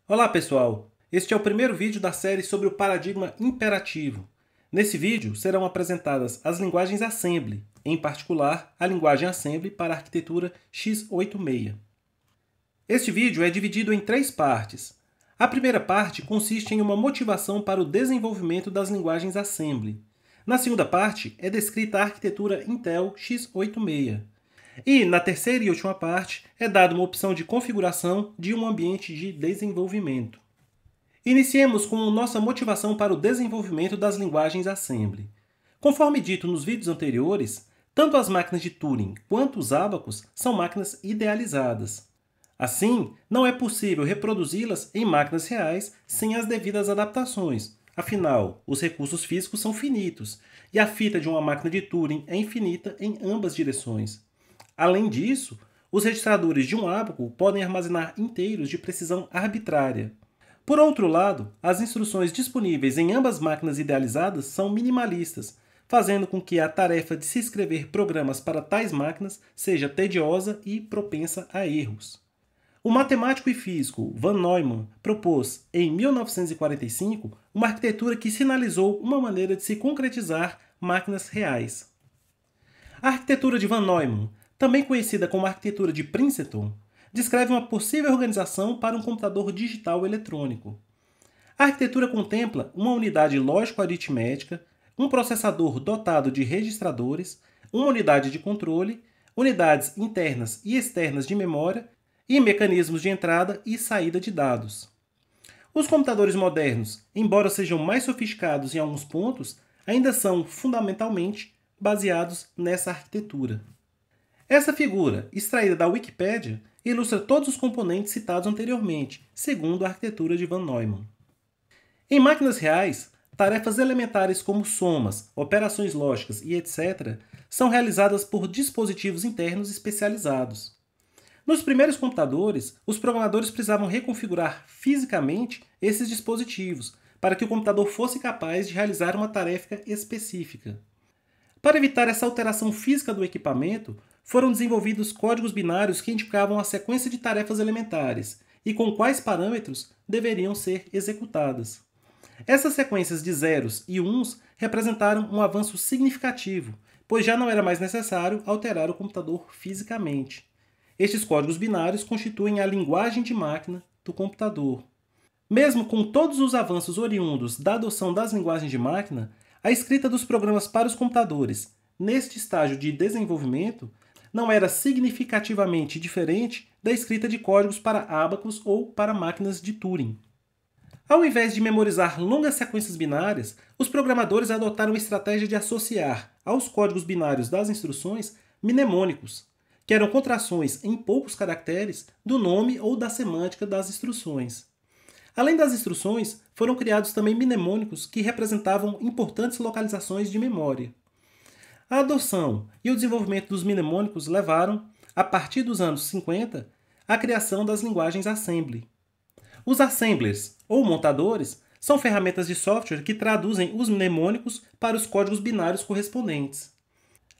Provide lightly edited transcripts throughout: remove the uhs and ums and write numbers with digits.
Olá pessoal, este é o primeiro vídeo da série sobre o paradigma imperativo. Nesse vídeo serão apresentadas as linguagens Assembly, em particular a linguagem Assembly para a arquitetura x86. Este vídeo é dividido em três partes. A primeira parte consiste em uma motivação para o desenvolvimento das linguagens Assembly. Na segunda parte é descrita a arquitetura Intel x86. E, na terceira e última parte, é dada uma opção de configuração de um ambiente de desenvolvimento. Iniciemos com nossa motivação para o desenvolvimento das linguagens Assembly. Conforme dito nos vídeos anteriores, tanto as máquinas de Turing quanto os ábacos são máquinas idealizadas. Assim, não é possível reproduzi-las em máquinas reais sem as devidas adaptações. Afinal, os recursos físicos são finitos, e a fita de uma máquina de Turing é infinita em ambas direções. Além disso, os registradores de um ábaco podem armazenar inteiros de precisão arbitrária. Por outro lado, as instruções disponíveis em ambas máquinas idealizadas são minimalistas, fazendo com que a tarefa de se escrever programas para tais máquinas seja tediosa e propensa a erros. O matemático e físico Von Neumann propôs, em 1945, uma arquitetura que sinalizou uma maneira de se concretizar máquinas reais. A arquitetura de Von Neumann, também conhecida como arquitetura de Princeton, descreve uma possível organização para um computador digital eletrônico. A arquitetura contempla uma unidade lógico-aritmética, um processador dotado de registradores, uma unidade de controle, unidades internas e externas de memória e mecanismos de entrada e saída de dados. Os computadores modernos, embora sejam mais sofisticados em alguns pontos, ainda são, fundamentalmente, baseados nessa arquitetura. Essa figura, extraída da Wikipédia, ilustra todos os componentes citados anteriormente, segundo a arquitetura de Von Neumann. Em máquinas reais, tarefas elementares como somas, operações lógicas e etc. são realizadas por dispositivos internos especializados. Nos primeiros computadores, os programadores precisavam reconfigurar fisicamente esses dispositivos para que o computador fosse capaz de realizar uma tarefa específica. Para evitar essa alteração física do equipamento, foram desenvolvidos códigos binários que indicavam a sequência de tarefas elementares e com quais parâmetros deveriam ser executadas. Essas sequências de zeros e uns representaram um avanço significativo, pois já não era mais necessário alterar o computador fisicamente. Estes códigos binários constituem a linguagem de máquina do computador. Mesmo com todos os avanços oriundos da adoção das linguagens de máquina, a escrita dos programas para os computadores, neste estágio de desenvolvimento, não era significativamente diferente da escrita de códigos para ábacos ou para máquinas de Turing. Ao invés de memorizar longas sequências binárias, os programadores adotaram a estratégia de associar aos códigos binários das instruções mnemônicos, que eram contrações em poucos caracteres do nome ou da semântica das instruções. Além das instruções, foram criados também mnemônicos que representavam importantes localizações de memória. A adoção e o desenvolvimento dos mnemônicos levaram, a partir dos anos 50, à criação das linguagens Assembly. Os assemblers, ou montadores, são ferramentas de software que traduzem os mnemônicos para os códigos binários correspondentes.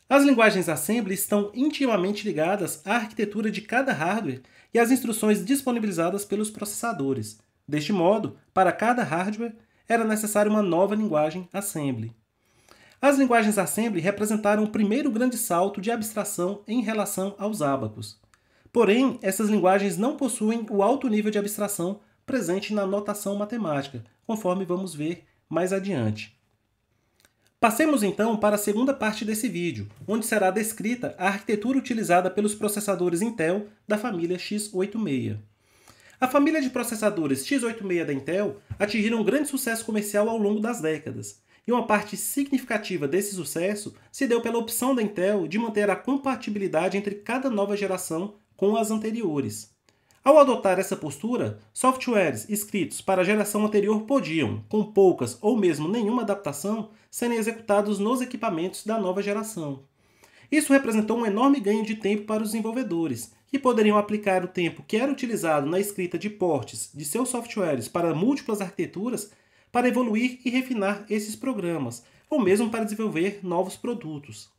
As linguagens Assembly estão intimamente ligadas à arquitetura de cada hardware e às instruções disponibilizadas pelos processadores. Deste modo, para cada hardware, era necessária uma nova linguagem Assembly. As linguagens Assembly representaram o primeiro grande salto de abstração em relação aos ábacos. Porém, essas linguagens não possuem o alto nível de abstração presente na notação matemática, conforme vamos ver mais adiante. Passemos então para a segunda parte desse vídeo, onde será descrita a arquitetura utilizada pelos processadores Intel da família x86. A família de processadores x86 da Intel atingiram um grande sucesso comercial ao longo das décadas, e uma parte significativa desse sucesso se deu pela opção da Intel de manter a compatibilidade entre cada nova geração com as anteriores. Ao adotar essa postura, softwares escritos para a geração anterior podiam, com poucas ou mesmo nenhuma adaptação, serem executados nos equipamentos da nova geração. Isso representou um enorme ganho de tempo para os desenvolvedores, que poderiam aplicar o tempo que era utilizado na escrita de portes de seus softwares para múltiplas arquiteturas para evoluir e refinar esses programas, ou mesmo para desenvolver novos produtos.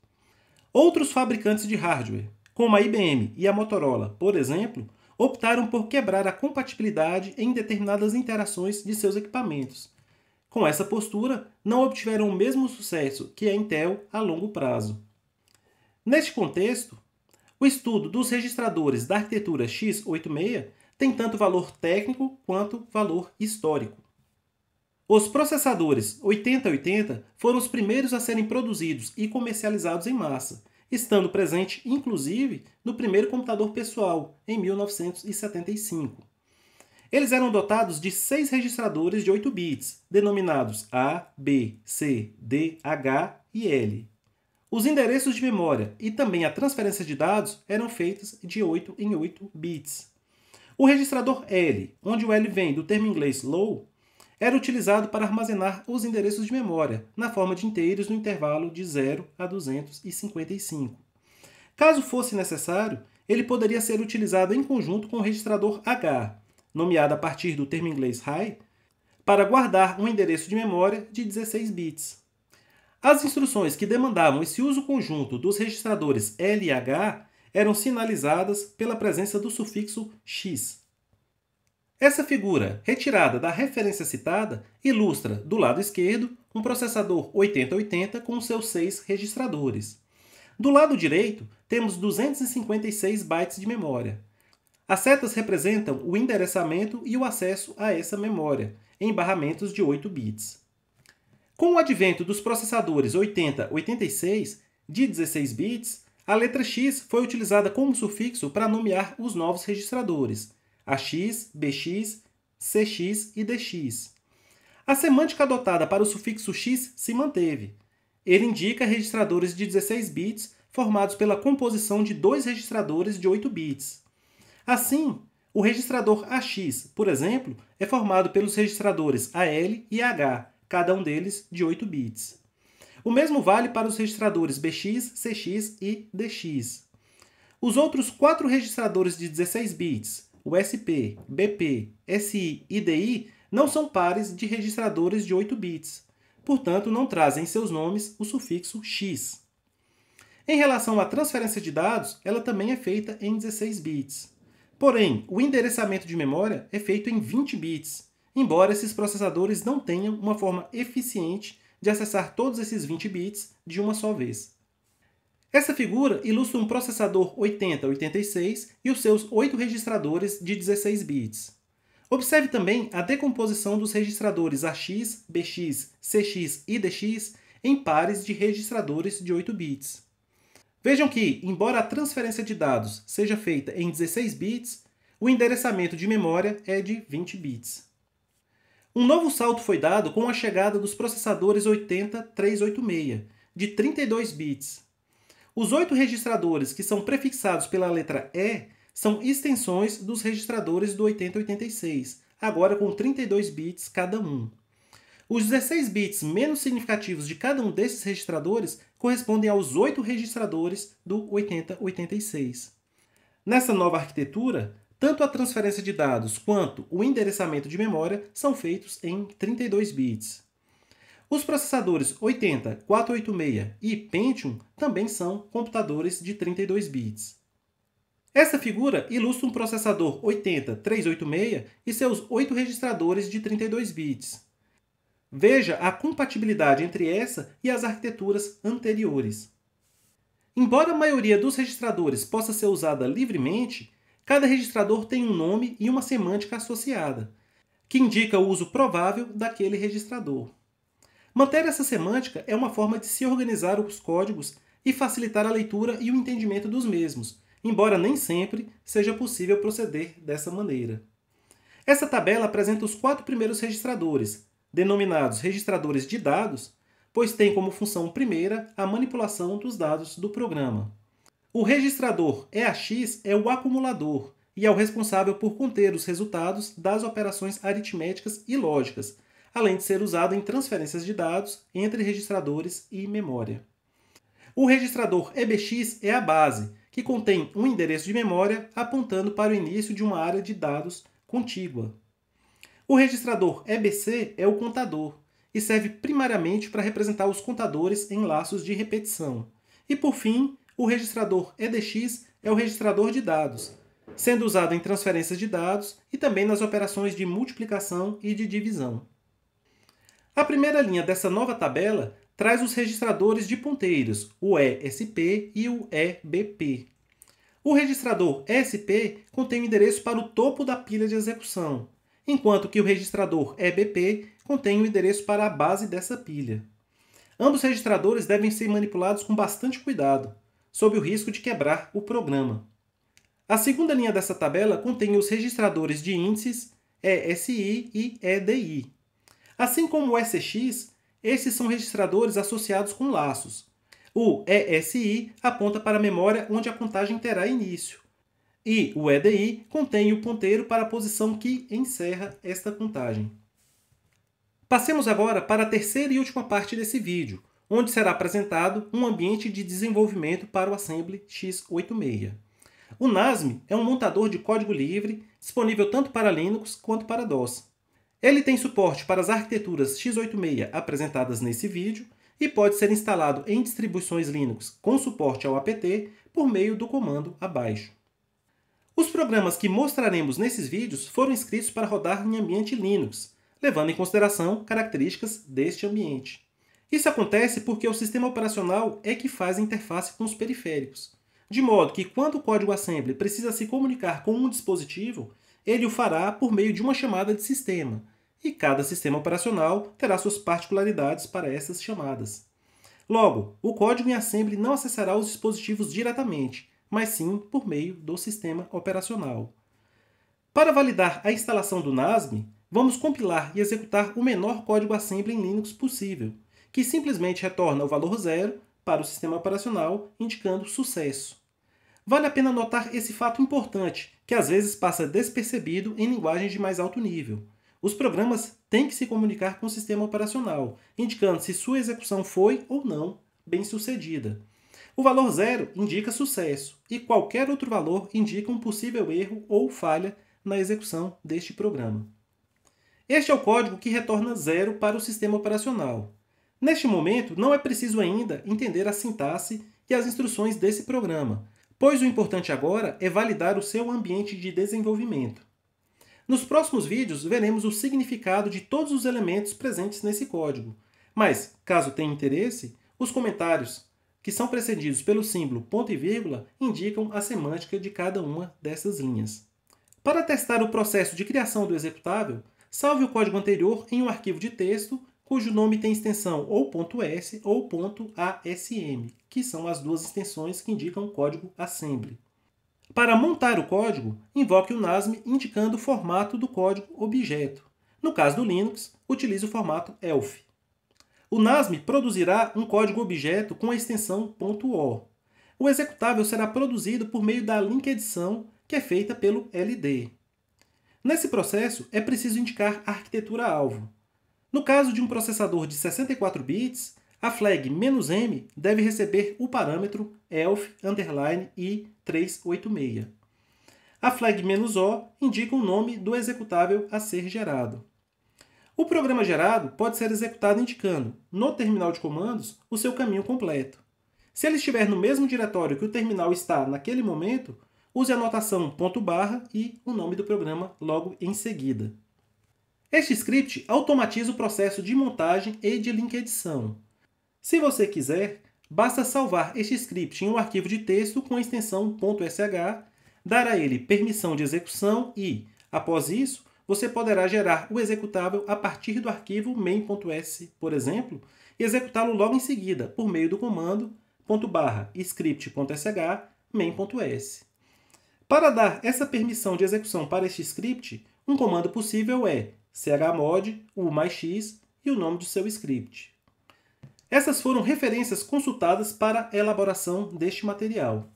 Outros fabricantes de hardware, como a IBM e a Motorola, por exemplo, optaram por quebrar a compatibilidade em determinadas interações de seus equipamentos. Com essa postura, não obtiveram o mesmo sucesso que a Intel a longo prazo. Neste contexto, o estudo dos registradores da arquitetura x86 tem tanto valor técnico quanto valor histórico. Os processadores 8080 foram os primeiros a serem produzidos e comercializados em massa, estando presente, inclusive, no primeiro computador pessoal, em 1975. Eles eram dotados de 6 registradores de 8 bits, denominados A, B, C, D, H e L. Os endereços de memória e também a transferência de dados eram feitas de 8 em 8 bits. O registrador L, onde o L vem do termo inglês low, era utilizado para armazenar os endereços de memória, na forma de inteiros no intervalo de 0 a 255. Caso fosse necessário, ele poderia ser utilizado em conjunto com o registrador H, nomeado a partir do termo inglês high, para guardar um endereço de memória de 16 bits. As instruções que demandavam esse uso conjunto dos registradores L e H eram sinalizadas pela presença do sufixo X. Essa figura, retirada da referência citada, ilustra, do lado esquerdo, um processador 8080 com seus 6 registradores. Do lado direito, temos 256 bytes de memória. As setas representam o endereçamento e o acesso a essa memória, em barramentos de 8 bits. Com o advento dos processadores 8086, de 16 bits, a letra X foi utilizada como sufixo para nomear os novos registradores, AX, BX, CX e DX. A semântica adotada para o sufixo X se manteve. Ele indica registradores de 16 bits formados pela composição de 2 registradores de 8 bits. Assim, o registrador AX, por exemplo, é formado pelos registradores AL e H, cada um deles de 8 bits. O mesmo vale para os registradores BX, CX e DX. Os outros 4 registradores de 16 bits, o SP, BP, SI e DI, não são pares de registradores de 8 bits, portanto não trazem em seus nomes o sufixo X. Em relação à transferência de dados, ela também é feita em 16 bits. Porém, o endereçamento de memória é feito em 20 bits, embora esses processadores não tenham uma forma eficiente de acessar todos esses 20 bits de uma só vez. Essa figura ilustra um processador 8086 e os seus 8 registradores de 16 bits. Observe também a decomposição dos registradores AX, BX, CX e DX em pares de registradores de 8 bits. Vejam que, embora a transferência de dados seja feita em 16 bits, o endereçamento de memória é de 20 bits. Um novo salto foi dado com a chegada dos processadores 80386, de 32 bits. Os 8 registradores que são prefixados pela letra E são extensões dos registradores do 8086, agora com 32 bits cada um. Os 16 bits menos significativos de cada um desses registradores correspondem aos 8 registradores do 8086. Nessa nova arquitetura, tanto a transferência de dados quanto o endereçamento de memória são feitos em 32 bits. Os processadores 80, 486 e Pentium também são computadores de 32 bits. Essa figura ilustra um processador 80-386 e seus 8 registradores de 32 bits. Veja a compatibilidade entre essa e as arquiteturas anteriores. Embora a maioria dos registradores possa ser usada livremente, cada registrador tem um nome e uma semântica associada, que indica o uso provável daquele registrador. Manter essa semântica é uma forma de se organizar os códigos e facilitar a leitura e o entendimento dos mesmos, embora nem sempre seja possível proceder dessa maneira. Essa tabela apresenta os 4 primeiros registradores, denominados registradores de dados, pois tem como função primeira a manipulação dos dados do programa. O registrador EAX é o acumulador e é o responsável por conter os resultados das operações aritméticas e lógicas, além de ser usado em transferências de dados entre registradores e memória. O registrador EBX é a base, que contém um endereço de memória apontando para o início de uma área de dados contígua. O registrador EBC é o contador e serve primariamente para representar os contadores em laços de repetição. E, por fim, o registrador EDX é o registrador de dados, sendo usado em transferências de dados e também nas operações de multiplicação e de divisão. A primeira linha dessa nova tabela traz os registradores de ponteiros, o ESP e o EBP. O registrador ESP contém o endereço para o topo da pilha de execução, enquanto que o registrador EBP contém o endereço para a base dessa pilha. Ambos registradores devem ser manipulados com bastante cuidado, sob o risco de quebrar o programa. A segunda linha dessa tabela contém os registradores de índices ESI e EDI. Assim como o ECX, esses são registradores associados com laços. O ESI aponta para a memória onde a contagem terá início, e o EDI contém o ponteiro para a posição que encerra esta contagem. Passemos agora para a terceira e última parte desse vídeo, onde será apresentado um ambiente de desenvolvimento para o Assembly x86. O NASM é um montador de código livre, disponível tanto para Linux quanto para DOS. Ele tem suporte para as arquiteturas x86 apresentadas nesse vídeo e pode ser instalado em distribuições Linux com suporte ao apt por meio do comando abaixo. Os programas que mostraremos nesses vídeos foram escritos para rodar em ambiente Linux, levando em consideração características deste ambiente. Isso acontece porque o sistema operacional é que faz a interface com os periféricos, de modo que quando o código assembly precisa se comunicar com um dispositivo, ele o fará por meio de uma chamada de sistema, e cada sistema operacional terá suas particularidades para essas chamadas. Logo, o código em assembly não acessará os dispositivos diretamente, mas sim por meio do sistema operacional. Para validar a instalação do NASM, vamos compilar e executar o menor código assembly em Linux possível, que simplesmente retorna o valor 0 para o sistema operacional, indicando sucesso. Vale a pena notar esse fato importante, que às vezes passa despercebido em linguagens de mais alto nível. Os programas têm que se comunicar com o sistema operacional, indicando se sua execução foi ou não bem-sucedida. O valor 0 indica sucesso, e qualquer outro valor indica um possível erro ou falha na execução deste programa. Este é o código que retorna 0 para o sistema operacional. Neste momento, não é preciso ainda entender a sintaxe e as instruções desse programa, pois o importante agora é validar o seu ambiente de desenvolvimento. Nos próximos vídeos, veremos o significado de todos os elementos presentes nesse código, mas, caso tenha interesse, os comentários, que são precedidos pelo símbolo ponto e vírgula, indicam a semântica de cada uma dessas linhas. Para testar o processo de criação do executável, salve o código anterior em um arquivo de texto cujo nome tem extensão ou .s ou .asm, que são as duas extensões que indicam o código assembly. Para montar o código, invoque o NASM indicando o formato do código objeto. No caso do Linux, utilize o formato ELF. O NASM produzirá um código objeto com a extensão .o. O executável será produzido por meio da linkedição, que é feita pelo LD. Nesse processo, é preciso indicar a arquitetura-alvo. No caso de um processador de 64 bits, a flag "-m" deve receber o parâmetro ELF_I386. A flag "-o" indica o nome do executável a ser gerado. O programa gerado pode ser executado indicando, no terminal de comandos, o seu caminho completo. Se ele estiver no mesmo diretório que o terminal está naquele momento, use a notação /, e o nome do programa logo em seguida. Este script automatiza o processo de montagem e de linkedição. Se você quiser, basta salvar este script em um arquivo de texto com a extensão .sh, dar a ele permissão de execução e, após isso, você poderá gerar o executável a partir do arquivo main.s, por exemplo, e executá-lo logo em seguida, por meio do comando /script.sh main.s. Para dar essa permissão de execução para este script, um comando possível é chmod, u+x e o nome do seu script. Essas foram referências consultadas para a elaboração deste material.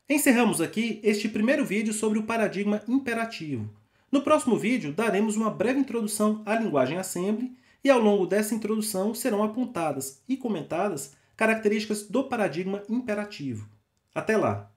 Encerramos aqui este primeiro vídeo sobre o paradigma imperativo. No próximo vídeo, daremos uma breve introdução à linguagem Assembly e ao longo dessa introdução serão apontadas e comentadas características do paradigma imperativo. Até lá!